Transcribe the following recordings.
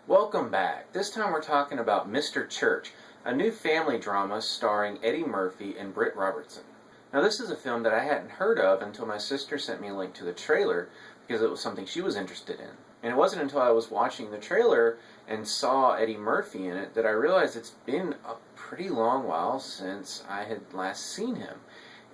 Welcome back. This time we're talking about Mr. Church, a new family drama starring Eddie Murphy and Britt Robertson. Now this is a film that I hadn't heard of until my sister sent me a link to the trailer because it was something she was interested in. And it wasn't until I was watching the trailer and saw Eddie Murphy in it that I realized it's been a pretty long while since I had last seen him.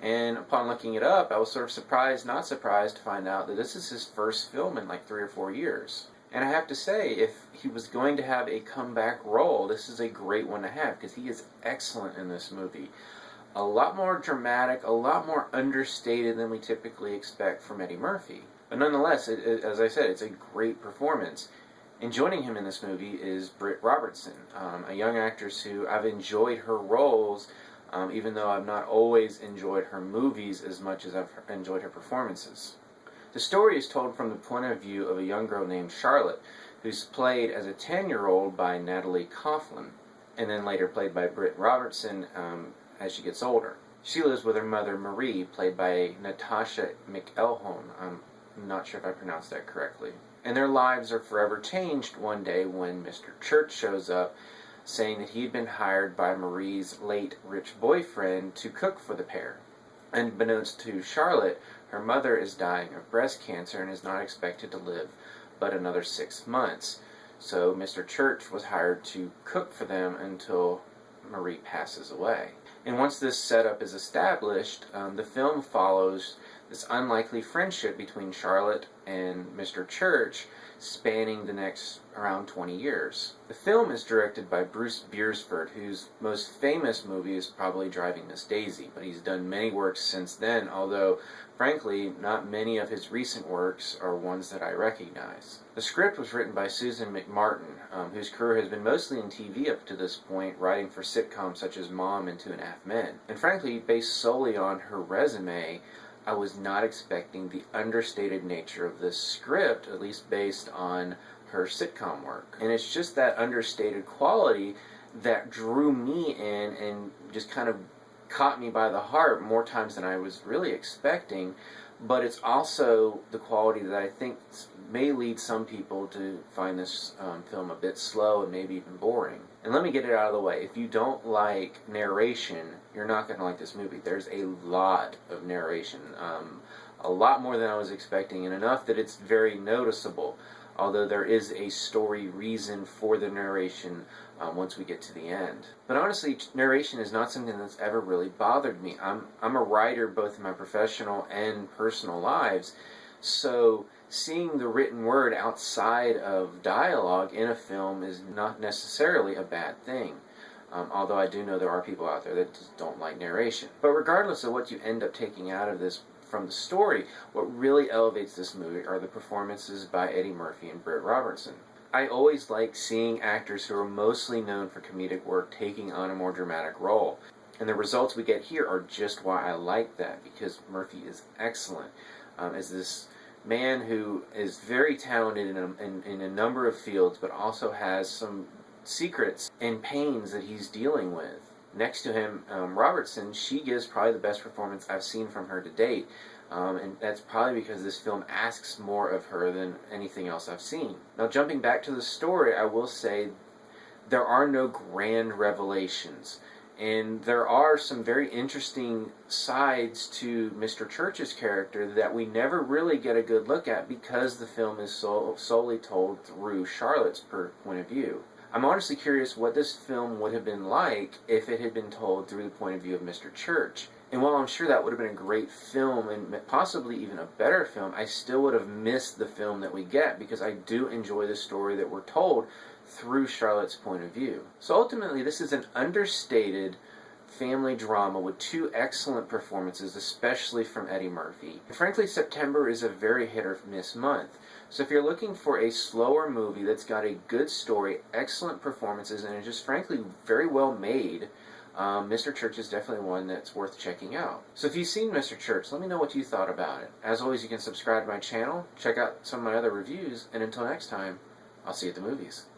And upon looking it up, I was sort of surprised, not surprised, to find out that this is his first film in like 3 or 4 years. And I have to say, if he was going to have a comeback role, this is a great one to have, because he is excellent in this movie. A lot more dramatic, a lot more understated than we typically expect from Eddie Murphy. But nonetheless, as I said, it's a great performance. And joining him in this movie is Britt Robertson, a young actress who I've enjoyed her roles, even though I've not always enjoyed her movies as much as I've enjoyed her performances. The story is told from the point of view of a young girl named Charlotte, who's played as a 10-year-old by Natalie Coughlin, and then later played by Britt Robertson as she gets older. She lives with her mother, Marie, played by Natasha McElhone. I'm not sure if I pronounced that correctly. And their lives are forever changed one day when Mr. Church shows up, saying that he'd been hired by Marie's late rich boyfriend to cook for the pair. Unbeknownst to Charlotte, her mother is dying of breast cancer and is not expected to live but another 6 months. So Mr. Church was hired to cook for them until Marie passes away. And once this setup is established, the film follows this unlikely friendship between Charlotte and Mr. Church, spanning the next around 20 years. The film is directed by Bruce Beresford, whose most famous movie is probably Driving Miss Daisy, but he's done many works since then, although, frankly, not many of his recent works are ones that I recognize. The script was written by Susan McMartin, whose career has been mostly in TV up to this point, writing for sitcoms such as Mom and 2.5 Men. And frankly, based solely on her resume, I was not expecting the understated nature of this script, at least based on her sitcom work. And it's just that understated quality that drew me in and just kind of caught me by the heart more times than I was really expecting. But it's also the quality that I think may lead some people to find this film a bit slow and maybe even boring. And let me get it out of the way. If you don't like narration, you're not going to like this movie. There's a lot of narration. A lot more than I was expecting, and enough that it's very noticeable. Although there is a story reason for the narration once we get to the end. But honestly, narration is not something that's ever really bothered me. I'm a writer both in my professional and personal lives, so seeing the written word outside of dialogue in a film is not necessarily a bad thing. Although I do know there are people out there that just don't like narration. But regardless of what you end up taking out of this from the story, what really elevates this movie are the performances by Eddie Murphy and Britt Robertson. I always like seeing actors who are mostly known for comedic work taking on a more dramatic role. And the results we get here are just why I like that, because Murphy is excellent as this man who is very talented in a number of fields, but also has some secrets and pains that he's dealing with. Next to him, Robertson, she gives probably the best performance I've seen from her to date. And that's probably because this film asks more of her than anything else I've seen. Now, jumping back to the story, I will say there are no grand revelations. And there are some very interesting sides to Mr. Church's character that we never really get a good look at because the film is solely told through Charlotte's point of view. I'm honestly curious what this film would have been like if it had been told through the point of view of Mr. Church. And while I'm sure that would have been a great film and possibly even a better film, I still would have missed the film that we get because I do enjoy the story that we're told through Charlotte's point of view. So ultimately, this is an understated family drama with 2 excellent performances, especially from Eddie Murphy. And frankly, September is a very hit or miss month. So if you're looking for a slower movie that's got a good story, excellent performances, and is just frankly very well made, Mr. Church is definitely one that's worth checking out. So if you've seen Mr. Church, let me know what you thought about it. As always, you can subscribe to my channel, check out some of my other reviews, and until next time, I'll see you at the movies.